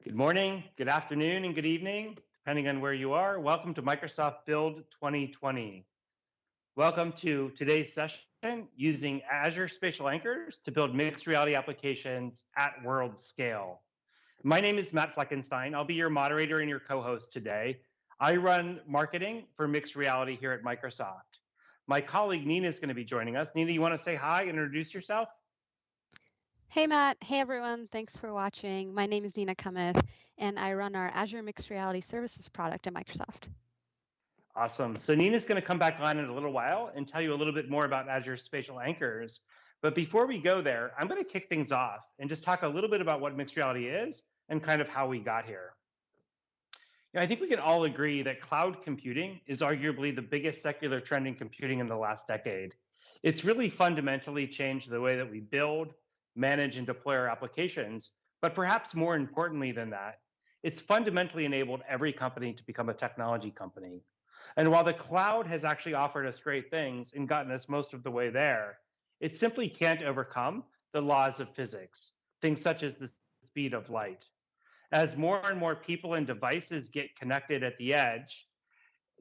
Good morning, good afternoon, and good evening, depending on where you are. Welcome to Microsoft Build 2020. Welcome to today's session using Azure Spatial Anchors to build mixed reality applications at world scale. My name is Matt Fleckenstein. I'll be your moderator and your co-host today. I run marketing for mixed reality here at Microsoft. My colleague Nina is going to be joining us. Nina, you want to say hi and introduce yourself? Hey Matt, hey everyone, thanks for watching. My name is Nina Cometh, and I run our Azure Mixed Reality Services product at Microsoft. Awesome. So Nina's going to come back on in a little while and tell you a little bit more about Azure Spatial Anchors. But before we go there, I'm going to kick things off and just talk a little bit about what mixed reality is and kind of how we got here. I think we can all agree that cloud computing is arguably the biggest secular trend in computing in the last decade. It's really fundamentally changed the way that we build, manage, and deploy our applications. But perhaps more importantly than that, it's fundamentally enabled every company to become a technology company. And while the cloud has actually offered us great things and gotten us most of the way there, it simply can't overcome the laws of physics, things such as the speed of light. As more and more people and devices get connected at the edge,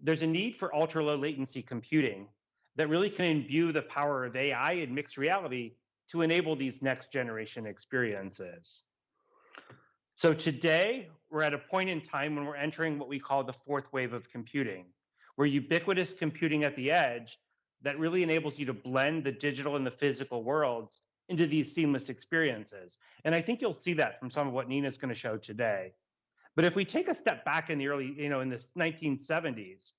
there's a need for ultra low latency computing that really can imbue the power of AI and mixed reality to enable these next generation experiences. So today, we're at a point in time when we're entering what we call the fourth wave of computing, where ubiquitous computing at the edge that really enables you to blend the digital and the physical worlds into these seamless experiences. And I think you'll see that from some of what Nina's going to show today. But if we take a step back in the early, in the 1970s,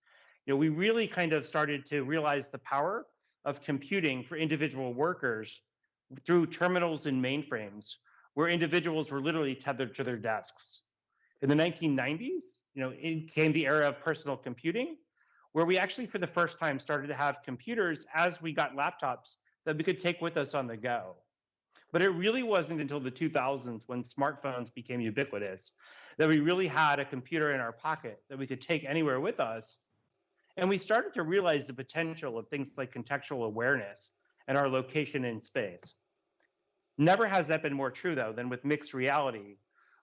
we really kind of started to realize the power of computing for individual workers through terminals and mainframes, where individuals were literally tethered to their desks. In the 1990s, it came the era of personal computing, where we actually, for the first time, started to have computers as we got laptops that we could take with us on the go. But it really wasn't until the 2000s, when smartphones became ubiquitous, that we really had a computer in our pocket that we could take anywhere with us. And we started to realize the potential of things like contextual awareness and our location in space. Never has that been more true, though, than with mixed reality,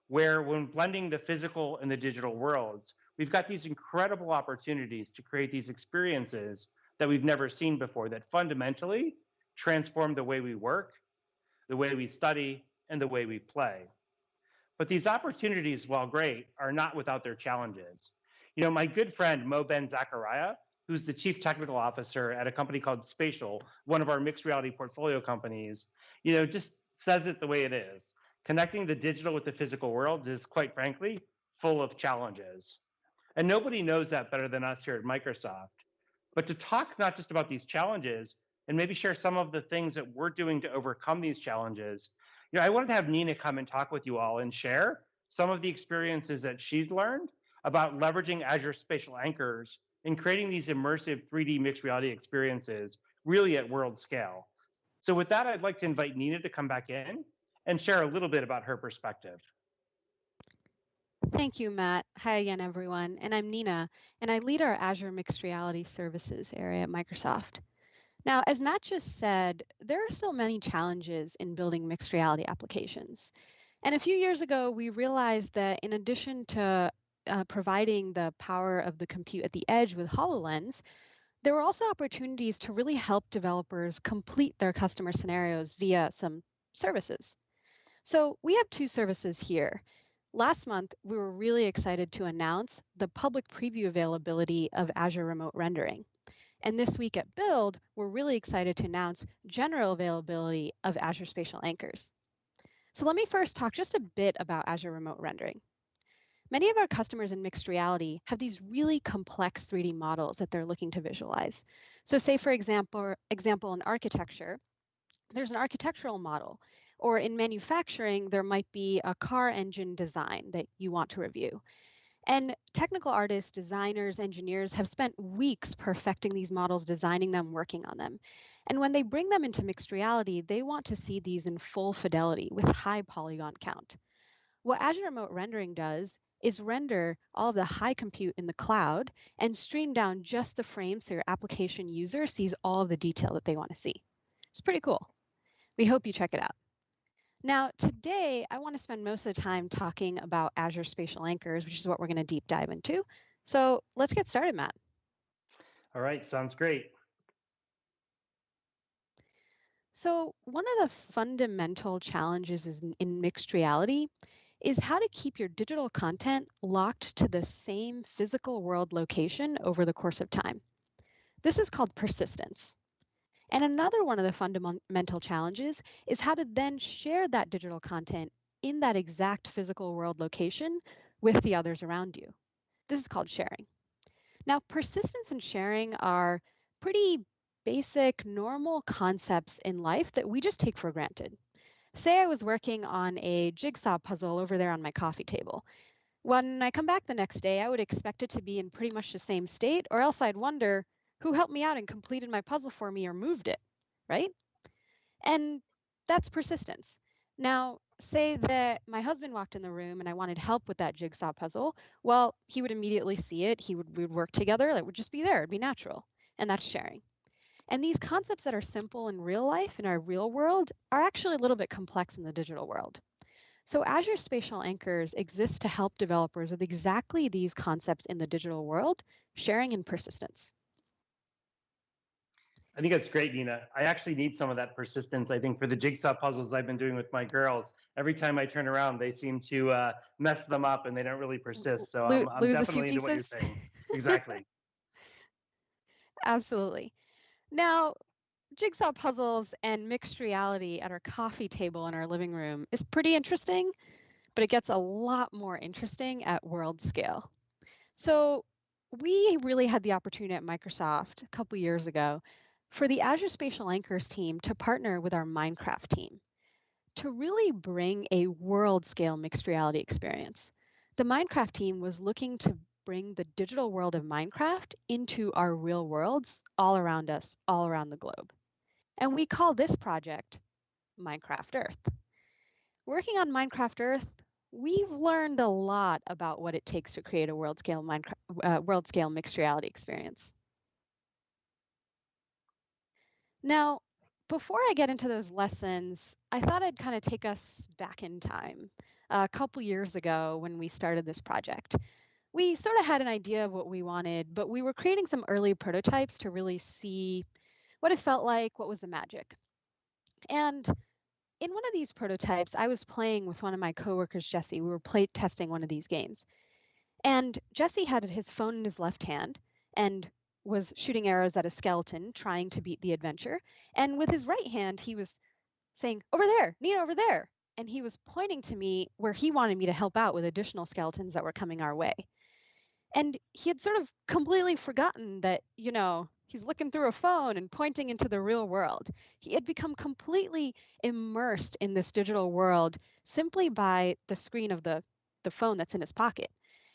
where when blending the physical and the digital worlds, we've got these incredible opportunities to create these experiences that we've never seen before that fundamentally transform the way we work, the way we study, and the way we play. But these opportunities, while great, are not without their challenges. My good friend Mo Ben Zachariah, who's the chief technical officer at a company called Spatial, one of our mixed reality portfolio companies, just says it the way it is. Connecting the digital with the physical worlds is, quite frankly, full of challenges. And nobody knows that better than us here at Microsoft. But to talk not just about these challenges and maybe share some of the things that we're doing to overcome these challenges, I wanted to have Nina come and talk with you all and share some of the experiences that she's learned about leveraging Azure Spatial Anchors and creating these immersive 3D mixed reality experiences really at world scale. So with that, I'd like to invite Nina to come back in and share a little bit about her perspective. Thank you, Matt. Hi again, everyone. And I'm Nina, and I lead our Azure Mixed Reality Services area at Microsoft. Now, as Matt just said, there are still many challenges in building mixed reality applications. And a few years ago, we realized that in addition to providing the power of the compute at the edge with HoloLens, there were also opportunities to really help developers complete their customer scenarios via some services. So we have two services here. Last month, we were really excited to announce the public preview availability of Azure Remote Rendering. And this week at Build, we're really excited to announce general availability of Azure Spatial Anchors. So let me first talk just a bit about Azure Remote Rendering. Many of our customers in mixed reality have these really complex 3D models that they're looking to visualize. So say, for example, in architecture, there's an architectural model, or in manufacturing, there might be a car engine design that you want to review. And technical artists, designers, engineers have spent weeks perfecting these models, designing them, working on them. And when they bring them into mixed reality, they want to see these in full fidelity with high polygon count. What Azure Remote Rendering does is render all of the high compute in the cloud and stream down just the frames so your application user sees all of the detail that they want to see. It's pretty cool. We hope you check it out. Now, today, I want to spend most of the time talking about Azure Spatial Anchors, which is what we're going to deep dive into. So let's get started, Matt. All right, sounds great. So, one of the fundamental challenges in mixed reality is how to keep your digital content locked to the same physical world location over the course of time. This is called persistence. And another one of the fundamental challenges is how to then share that digital content in that exact physical world location with the others around you. This is called sharing. Now, persistence and sharing are pretty basic, normal concepts in life that we just take for granted. Say I was working on a jigsaw puzzle over there on my coffee table. When I come back the next day, I would expect it to be in pretty much the same state, or else I'd wonder who helped me out and completed my puzzle for me or moved it, right? And that's persistence. Now, say that my husband walked in the room and I wanted help with that jigsaw puzzle. Well, he would immediately see it. We would work together. That would just be there. It'd be natural. And that's sharing. And these concepts that are simple in real life, in our real world, are actually a little bit complex in the digital world. So Azure Spatial Anchors exist to help developers with exactly these concepts in the digital world, sharing and persistence. I think that's great, Nina. I actually need some of that persistence. I think for the jigsaw puzzles I've been doing with my girls, every time I turn around, they seem to mess them up and they don't really persist. So I'm Lose a few definitely into what you're pieces? saying. Exactly. Absolutely. Now, jigsaw puzzles and mixed reality at our coffee table in our living room is pretty interesting, but it gets a lot more interesting at world scale. So, we really had the opportunity at Microsoft a couple years ago for the Azure Spatial Anchors team to partner with our Minecraft team to really bring a world scale mixed reality experience. The Minecraft team was looking to bring the digital world of Minecraft into our real worlds all around us, all around the globe. And we call this project Minecraft Earth. Working on Minecraft Earth, we've learned a lot about what it takes to create a world scale mixed reality experience. Now, before I get into those lessons, I thought I'd kind of take us back in time. A couple years ago, when we started this project, we sort of had an idea of what we wanted, but we were creating some early prototypes to really see what it felt like, what was the magic. And in one of these prototypes, I was playing with one of my coworkers, Jesse. We were play testing one of these games. And Jesse had his phone in his left hand and was shooting arrows at a skeleton, trying to beat the adventure. And with his right hand, he was saying, "Over there, Nina, over there." And he was pointing to me where he wanted me to help out with additional skeletons that were coming our way. And he had sort of completely forgotten that, he's looking through a phone and pointing into the real world. He had become completely immersed in this digital world simply by the screen of the phone that's in his pocket.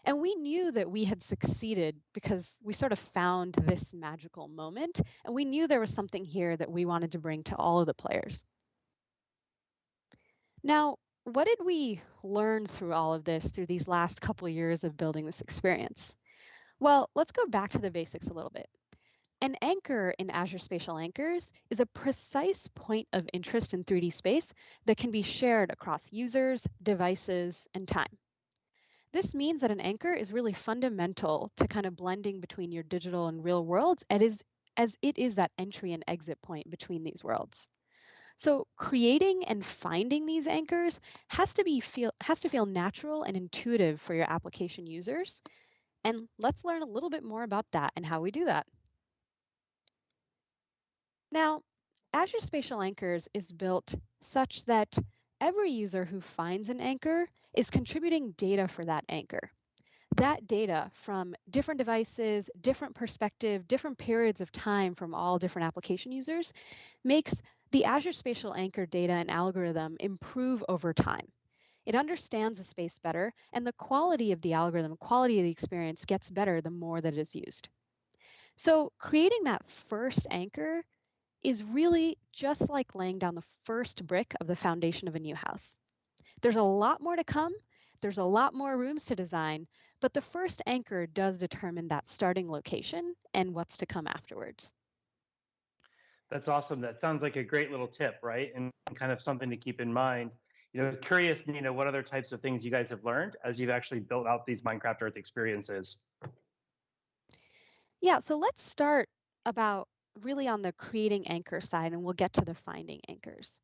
And we knew that we had succeeded because we sort of found this magical moment. And we knew there was something here that we wanted to bring to all of the players. Now, what did we learn through all of this, through these last couple of years of building this experience? Well, let's go back to the basics a little bit. An anchor in Azure Spatial Anchors is a precise point of interest in 3D space that can be shared across users, devices, and time. This means that an anchor is really fundamental to kind of blending between your digital and real worlds, as it is that entry and exit point between these worlds. So creating and finding these anchors has to feel natural and intuitive for your application users. And let's learn a little bit more about that and how we do that. Now, Azure Spatial Anchors is built such that every user who finds an anchor is contributing data for that anchor. That data from different devices, different perspective, different periods of time from all different application users makes the Azure Spatial Anchor data and algorithm improve over time. It understands the space better, and the quality of the algorithm, quality of the experience gets better the more that it is used. So creating that first anchor is really just like laying down the first brick of the foundation of a new house. There's a lot more to come. There's a lot more rooms to design, but the first anchor does determine that starting location and what's to come afterwards. That's awesome. That sounds like a great little tip, right? And kind of something to keep in mind. Curious, what other types of things you guys have learned as you've actually built out these Minecraft Earth experiences. Yeah, so let's start about really on the creating anchor side, and we'll get to the finding anchors.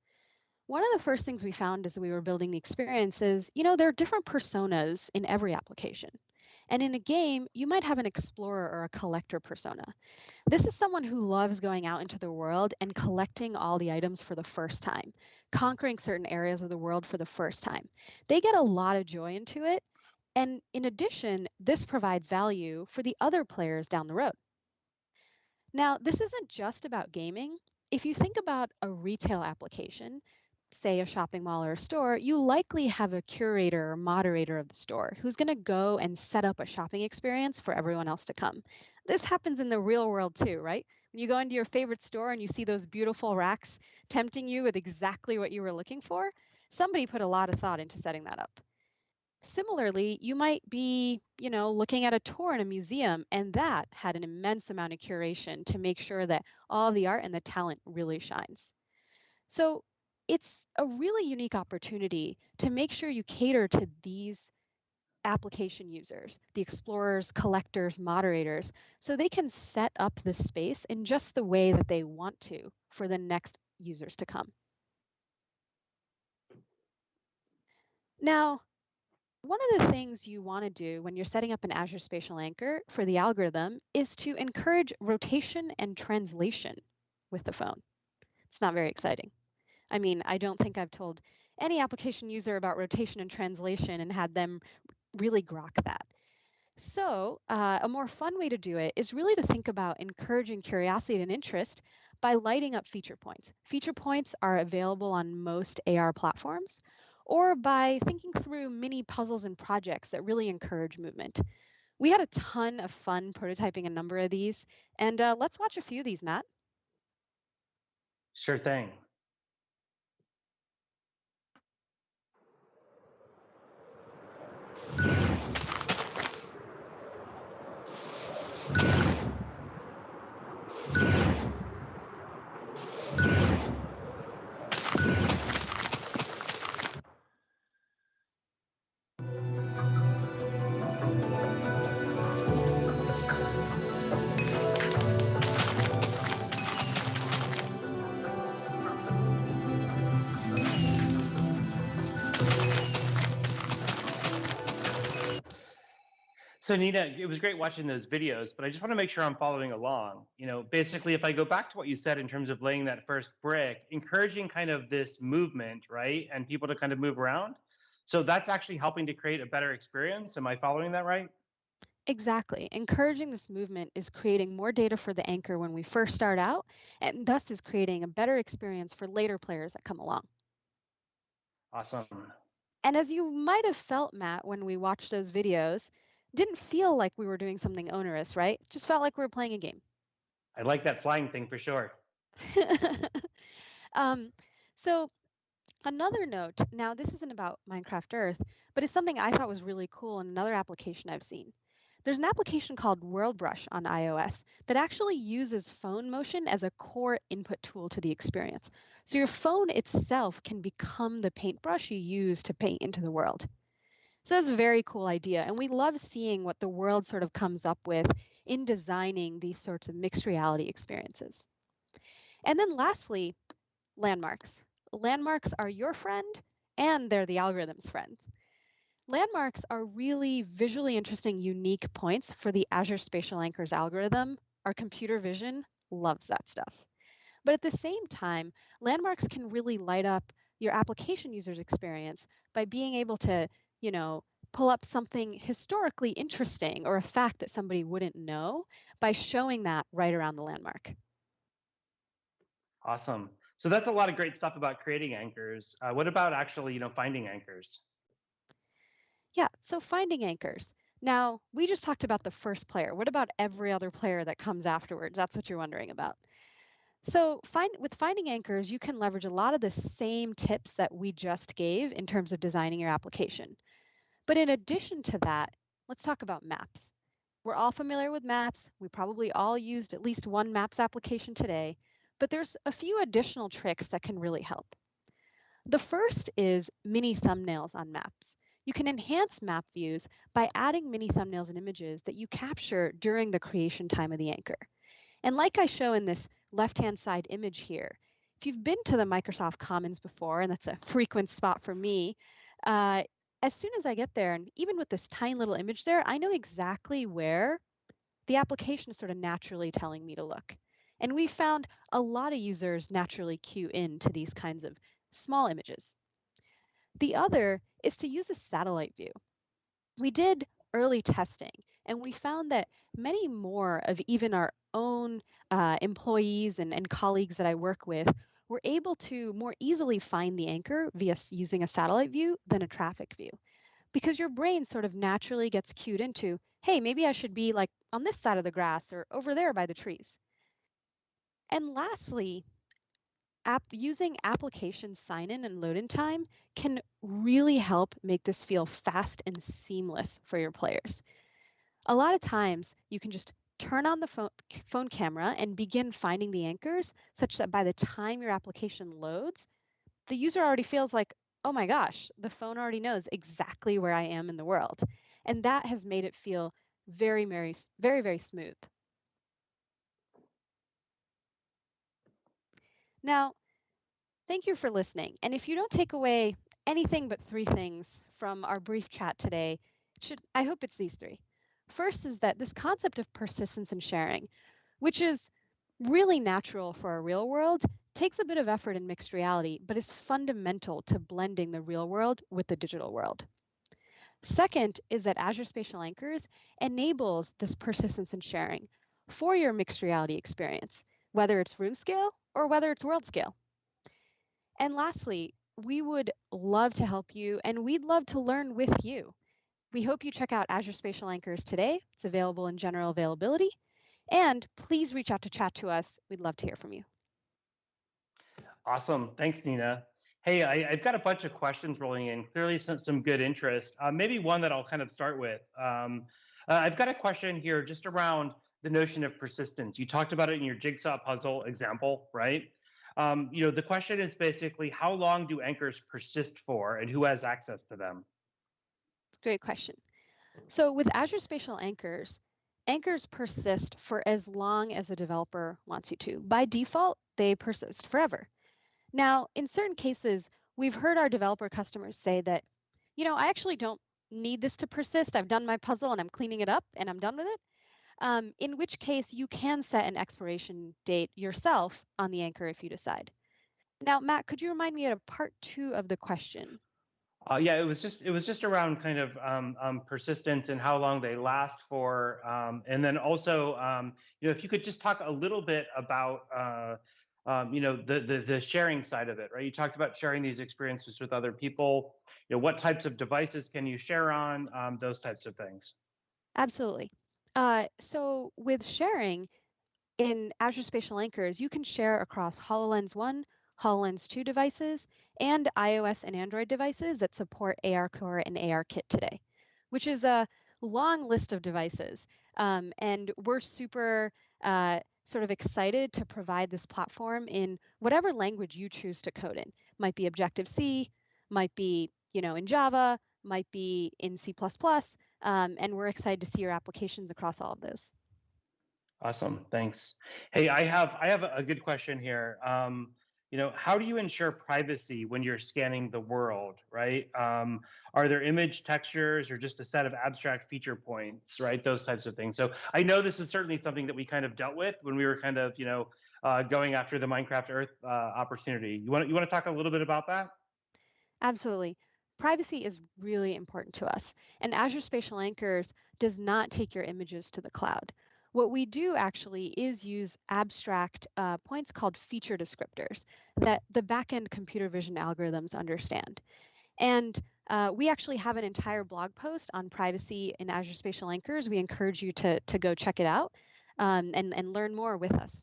One of the first things we found as we were building the experiences, there are different personas in every application. And in a game, you might have an explorer or a collector persona. This is someone who loves going out into the world and collecting all the items for the first time, conquering certain areas of the world for the first time. They get a lot of joy into it. And in addition, this provides value for the other players down the road. Now, this isn't just about gaming. If you think about a retail application, say a shopping mall or a store, you likely have a curator or moderator of the store who's going to go and set up a shopping experience for everyone else to come. This happens in the real world too, right? When you go into your favorite store and you see those beautiful racks tempting you with exactly what you were looking for, somebody put a lot of thought into setting that up. Similarly, you might be, looking at a tour in a museum, and that had an immense amount of curation to make sure that all the art and the talent really shines. So it's a really unique opportunity to make sure you cater to these application users, the explorers, collectors, moderators, so they can set up the space in just the way that they want to for the next users to come. Now, one of the things you want to do when you're setting up an Azure Spatial Anchor for the algorithm is to encourage rotation and translation with the phone. It's not very exciting. I mean, I don't think I've told any application user about rotation and translation and had them really grok that. So, a more fun way to do it is really to think about encouraging curiosity and interest by lighting up feature points. Feature points are available on most AR platforms, or by thinking through mini puzzles and projects that really encourage movement. We had a ton of fun prototyping a number of these, and let's watch a few of these, Matt. Sure thing. So Nina, it was great watching those videos, but I just want to make sure I'm following along. Basically, if I go back to what you said in terms of laying that first brick, encouraging kind of this movement, right, and people to kind of move around. So that's actually helping to create a better experience. Am I following that right? Exactly. Encouraging this movement is creating more data for the anchor when we first start out, and thus is creating a better experience for later players that come along. Awesome. And as you might have felt, Matt, when we watched those videos, didn't feel like we were doing something onerous, right? Just felt like we were playing a game. I like that flying thing for sure. um, so another note, now this isn't about Minecraft Earth, but it's something I thought was really cool in another application I've seen. There's an application called WorldBrush on iOS that actually uses phone motion as a core input tool to the experience. So your phone itself can become the paintbrush you use to paint into the world. So that's a very cool idea. And we love seeing what the world sort of comes up with in designing these sorts of mixed reality experiences. And then lastly, landmarks. Landmarks are your friend and they're the algorithm's friend. Landmarks are really visually interesting, unique points for the Azure Spatial Anchors algorithm. Our computer vision loves that stuff. But at the same time, landmarks can really light up your application user's experience by being able to, you know, pull up something historically interesting or a fact that somebody wouldn't know by showing that right around the landmark. Awesome. So that's a lot of great stuff about creating anchors. What about actually, finding anchors? Yeah, so finding anchors. Now, we just talked about the first player. What about every other player that comes afterwards? That's what you're wondering about. So with finding anchors, you can leverage a lot of the same tips that we just gave in terms of designing your application. But in addition to that, let's talk about maps. We're all familiar with maps. We probably all used at least one maps application today, but there's a few additional tricks that can really help. The first is mini thumbnails on maps. You can enhance map views by adding mini thumbnails and images that you capture during the creation time of the anchor. And like I show in this left-hand side image here, if you've been to the Microsoft Commons before, and that's a frequent spot for me, uh, as soon as I get there, and even with this tiny little image there, I know exactly where the application is sort of naturally telling me to look. And we found a lot of users naturally cue in to these kinds of small images. The other is to use a satellite view. We did early testing, and we found that many more of even our own employees and colleagues that I work with were able to more easily find the anchor via using a satellite view than a traffic view. Because your brain sort of naturally gets cued into, hey, maybe I should be like on this side of the grass or over there by the trees. And lastly, using application sign-in and load-in time can really help make this feel fast and seamless for your players. A lot of times you can just turn on the phone camera and begin finding the anchors such that by the time your application loads, the user already feels like, oh my gosh, the phone already knows exactly where I am in the world. And that has made it feel very, very, very, very smooth. Now, thank you for listening. And if you don't take away anything but three things from our brief chat today, I hope it's these three. First is that this concept of persistence and sharing, which is really natural for our real world, takes a bit of effort in mixed reality, but is fundamental to blending the real world with the digital world. Second is that Azure Spatial Anchors enables this persistence and sharing for your mixed reality experience, whether it's room scale or whether it's world scale. And lastly, we would love to help you and we'd love to learn with you. We hope you check out Azure Spatial Anchors today. It's available in general availability. And please reach out to chat to us. We'd love to hear from you. Awesome. Thanks, Nina. Hey, I've got a bunch of questions rolling in. Clearly, some good interest. Maybe one that I'll kind of start with. I've got a question here just around the notion of persistence. You talked about it in your jigsaw puzzle example, right? The question is basically, how long do anchors persist for, and who has access to them? Great question. So with Azure Spatial Anchors, anchors persist for as long as a developer wants you to. By default, they persist forever. Now, in certain cases, we've heard our developer customers say that, I actually don't need this to persist. I've done my puzzle and I'm cleaning it up and I'm done with it. In which case, you can set an expiration date yourself on the anchor if you decide. Now, Matt, could you remind me of part two of the question? Yeah, it was just around kind of persistence and how long they last for, and then also if you could just talk a little bit about the sharing side of it, right? You talked about sharing these experiences with other people. What types of devices can you share on? Those types of things. Absolutely. So with sharing, in Azure Spatial Anchors, you can share across HoloLens 1, HoloLens 2 devices, and iOS and Android devices that support ARCore and ARKit today, which is a long list of devices. And we're super sort of excited to provide this platform in whatever language you choose to code in. Might be Objective-C, might be in Java, might be in C++, and we're excited to see your applications across all of those. Awesome, thanks. Hey, I have a good question here. How do you ensure privacy when you're scanning the world, right? Are there image textures or just a set of abstract feature points, right? Those types of things. So I know this is certainly something that we kind of dealt with when we were kind of, going after the Minecraft Earth opportunity. You want to talk a little bit about that? Absolutely. Privacy is really important to us, and Azure Spatial Anchors does not take your images to the cloud. What we do actually is use abstract points called feature descriptors that the backend computer vision algorithms understand. And we actually have an entire blog post on privacy in Azure Spatial Anchors. We encourage you to go check it out and learn more with us.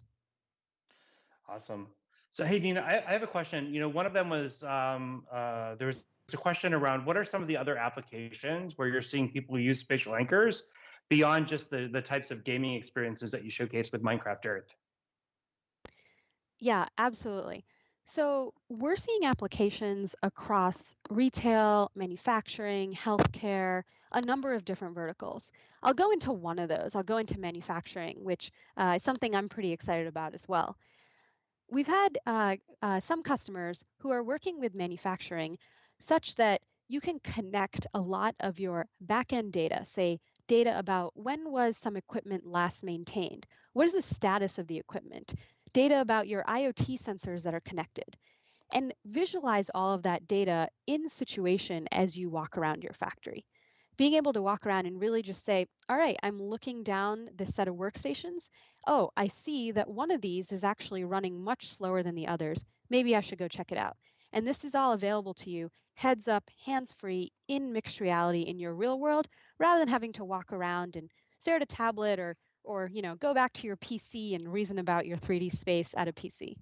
Awesome. So, hey, Nina, I have a question. One of them was there was a question around what are some of the other applications where you're seeing people use spatial anchors beyond just the types of gaming experiences that you showcase with Minecraft Earth? Yeah, absolutely. So we're seeing applications across retail, manufacturing, healthcare, a number of different verticals. I'll go into one of those. I'll go into manufacturing, which is something I'm pretty excited about as well. We've had some customers who are working with manufacturing such that you can connect a lot of your backend data, say data about when was some equipment last maintained, what is the status of the equipment, data about your IoT sensors that are connected, and visualize all of that data in situation as you walk around your factory. Being able to walk around and really just say, all right, I'm looking down this set of workstations. Oh, I see that one of these is actually running much slower than the others. Maybe I should go check it out. And this is all available to you, heads up, hands free, in mixed reality in your real world, rather than having to walk around and stare at a tablet or go back to your PC and reason about your 3D space at a PC.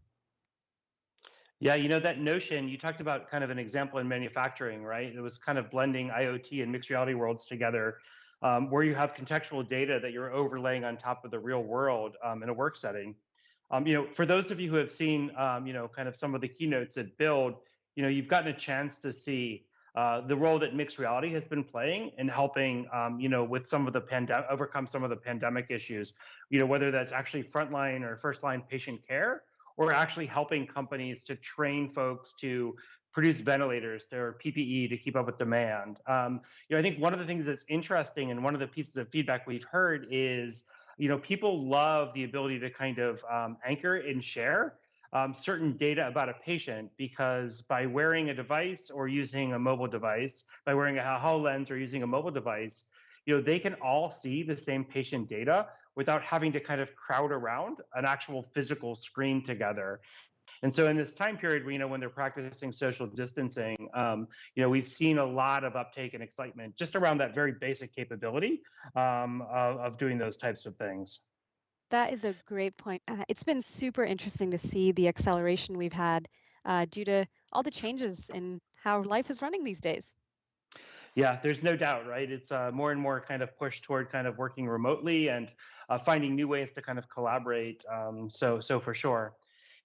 Yeah, that notion you talked about, kind of an example in manufacturing, right? It was kind of blending IoT and mixed reality worlds together, where you have contextual data that you're overlaying on top of the real world in a work setting. For those of you who have seen, kind of some of the keynotes at Build, you've gotten a chance to see the role that mixed reality has been playing in helping, with some of the overcome some of the pandemic issues. Whether that's actually frontline or first line patient care, or actually helping companies to train folks to produce ventilators or PPE to keep up with demand. I think one of the things that's interesting, and one of the pieces of feedback we've heard is, people love the ability to kind of anchor and share certain data about a patient, because by wearing a device or using a mobile device, by wearing a HoloLens or using a mobile device, they can all see the same patient data without having to kind of crowd around an actual physical screen together. And so in this time period, where, when they're practicing social distancing, we've seen a lot of uptake and excitement just around that very basic capability of doing those types of things. That is a great point. It's been super interesting to see the acceleration we've had due to all the changes in how life is running these days. Yeah, there's no doubt, right? It's more and more kind of push toward kind of working remotely and finding new ways to kind of collaborate. So for sure.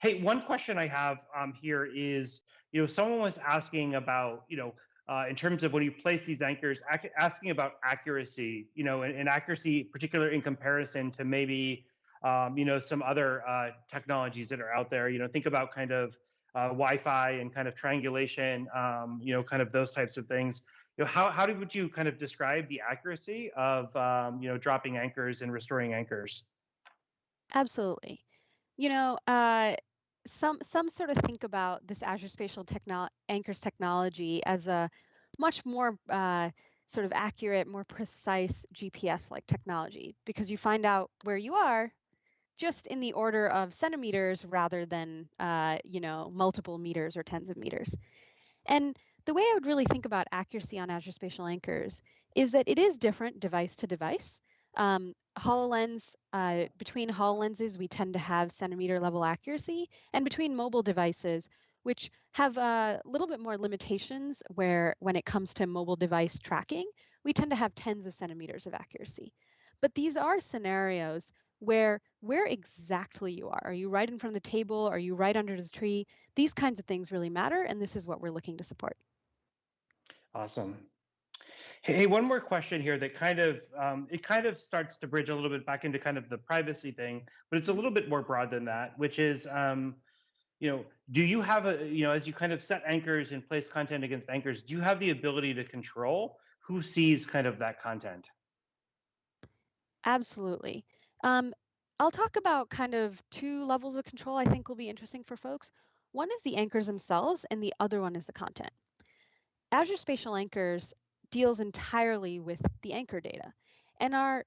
Hey, one question I have here is, someone was asking about, in terms of when you place these anchors, asking about accuracy, and accuracy, particular in comparison to maybe, some other technologies that are out there. Think about kind of Wi-Fi and kind of triangulation, kind of those types of things. How would you kind of describe the accuracy of dropping anchors and restoring anchors? Absolutely. You know, some sort of think about this Azure Spatial Anchors technology as a much more sort of accurate, more precise GPS-like technology, because you find out where you are just in the order of centimeters rather than multiple meters or tens of meters. And the way I would really think about accuracy on Azure Spatial Anchors is that it is different device to device. HoloLens, between HoloLenses, we tend to have centimeter level accuracy, and between mobile devices, which have a little bit more limitations, where when it comes to mobile device tracking, we tend to have tens of centimeters of accuracy. But these are scenarios where exactly you are. Are you right in front of the table? Are you right under the tree? These kinds of things really matter, and this is what we're looking to support. Awesome. Hey, one more question here that kind of it kind of starts to bridge a little bit back into kind of the privacy thing, but it's a Mhm. little bit more broad than that, which is, do you have as you kind of set anchors and place content against anchors, do you have the ability to control who sees kind of that content? Absolutely. Um, I'll talk about kind of two levels of control I think will be interesting for folks. One is the anchors themselves, and the other one is the content. Azure Spatial Anchors deals entirely with the anchor data. And our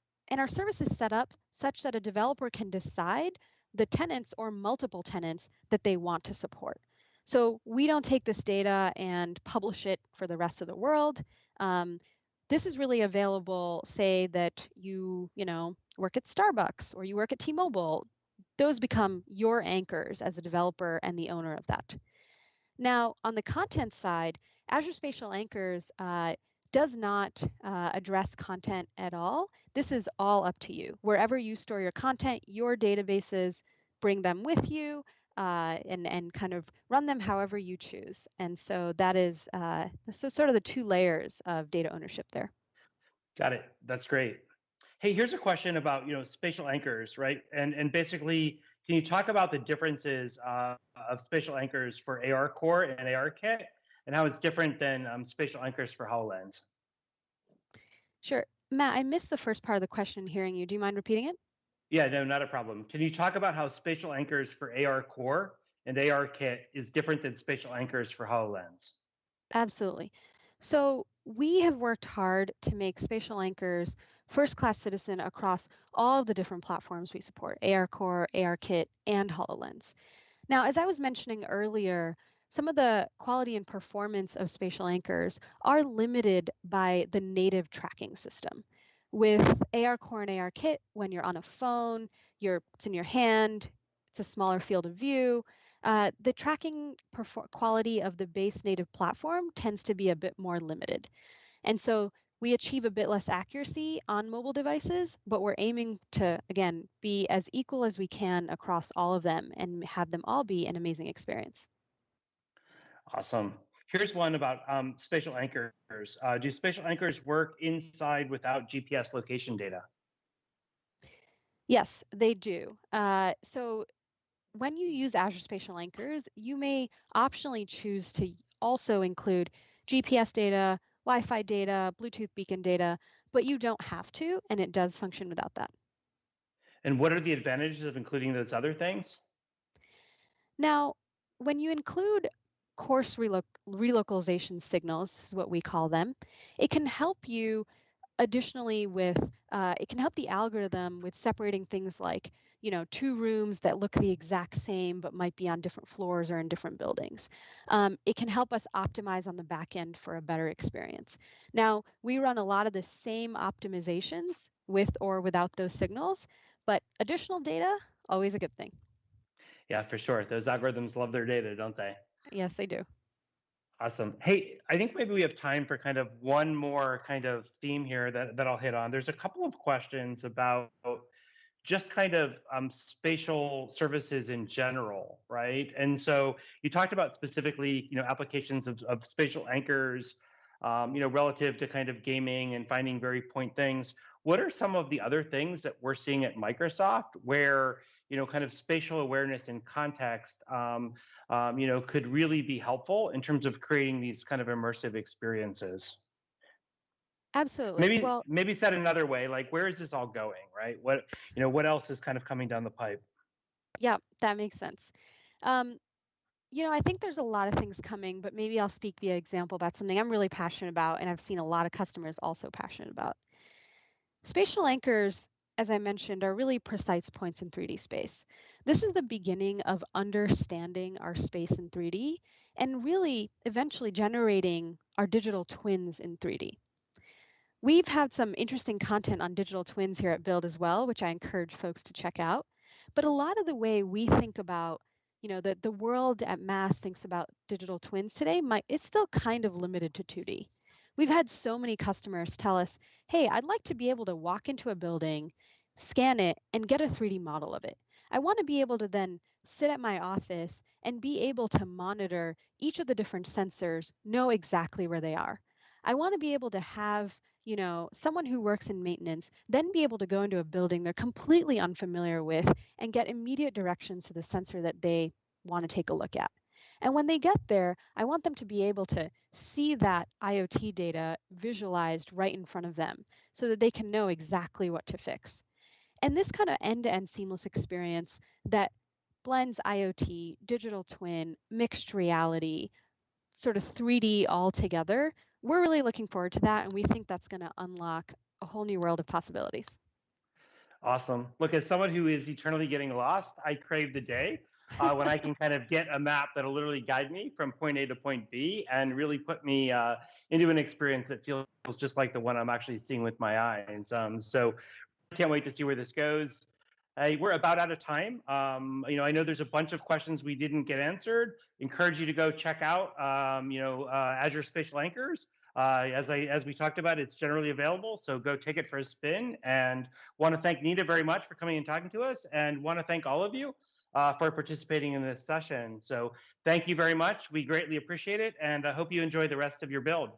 service is set up such that a developer can decide the tenants or multiple tenants that they want to support. So we don't take this data and publish it for the rest of the world. Um, this is really available, say that work at Starbucks or you work at T-Mobile. Those become your anchors as a developer and the owner of that. Now, on the content side, Azure Spatial Anchors does not address content at all. This is all up to you. Wherever you store your content, your databases bring them with you. and kind of run them however you choose. And so that is so sort of the two layers of data ownership there. Got it. That's great. Hey, here's a question about spatial anchors, right? And basically, can you talk about the differences of spatial anchors for AR Core and AR Kit, and how it's different than spatial anchors for HoloLens? Sure. Matt, I missed the first part of the question hearing you. Do you mind repeating it? Yeah, no, not a problem. Can you talk about how spatial anchors for AR Core and AR Kit is different than spatial anchors for HoloLens? Absolutely. So we have worked hard to make spatial anchors first-class citizen across all of the different platforms we support, AR Core, AR Kit, and HoloLens. Now, as I was mentioning earlier, some of the quality and performance of spatial anchors are limited by the native tracking system. With AR Core and AR Kit, when you're on a phone, it's in your hand, it's a smaller field of view. The tracking quality of the base native platform tends to be a bit more limited. And so we achieve a bit less accuracy on mobile devices, but we're aiming to, again, be as equal as we can across all of them and have them all be an amazing experience. Awesome. Here's one about spatial anchors. Do spatial anchors work inside without GPS location data? Yes, they do. So when you use Azure Spatial Anchors, you may optionally choose to also include GPS data, Wi-Fi data, Bluetooth beacon data, but you don't have to, and it does function without that. And what are the advantages of including those other things? Now, when you include course relocalization signals, this is what we call them, it can help you additionally with it can help the algorithm with separating things like two rooms that look the exact same but might be on different floors or in different buildings. It can help us optimize on the back end for a better experience. Now we run a lot of the same optimizations with or without those signals, but additional data, always a good thing. Yeah, for sure. Those algorithms love their data, don't they? Yes, they do. Awesome. Hey, I think maybe we have time for kind of one more kind of theme here that I'll hit on. There's a couple of questions about just kind of spatial services in general, right? And so you talked about specifically, applications of spatial anchors, relative to kind of gaming and finding very point things. What are some of the other things that we're seeing at Microsoft where, kind of spatial awareness and context, could really be helpful in terms of creating these kind of immersive experiences? Absolutely. Maybe Well, maybe said another way, like where is this all going, right? What else is kind of coming down the pipe? yeah, that makes sense. Um, I think there's a lot of things coming, but maybe I'll speak via example about something I'm really passionate about and I've seen a lot of customers also passionate about. Spatial anchors, as I mentioned, are really precise points in 3D space. This is the beginning of understanding our space in 3D and really eventually generating our digital twins in 3D. We've had some interesting content on digital twins here at Build as well, which I encourage folks to check out. But a lot of the way we think about, the world at mass thinks about digital twins today, it's still kind of limited to 2D. We've had so many customers tell us, hey, I'd like to be able to walk into a building, scan it, and get a 3D model of it. I want to be able to then sit at my office and be able to monitor each of the different sensors, know exactly where they are. I want to be able to have someone who works in maintenance, then be able to go into a building they're completely unfamiliar with and get immediate directions to the sensor that they want to take a look at. And when they get there, I want them to be able to see that IoT data visualized right in front of them so that they can know exactly what to fix. And this kind of end-to-end seamless experience that blends IoT, digital twin, mixed reality, sort of 3D all together. We're really looking forward to that, and we think that's going to unlock a whole new world of possibilities. Awesome. Look, as someone who is eternally getting lost, I crave the day when I can kind of get a map that'll literally guide me from point A to point B and really put me into an experience that feels just like the one I'm actually seeing with my eyes. So can't wait to see where this goes. We're about out of time. I know there's a bunch of questions we didn't get answered. Encourage you to go check out, Azure Spatial Anchors. As we talked about, it's generally available, so go take it for a spin. And want to thank Nina very much for coming and talking to us, and want to thank all of you. for participating in this session. So thank you very much. We greatly appreciate it, and I hope you enjoy the rest of your build.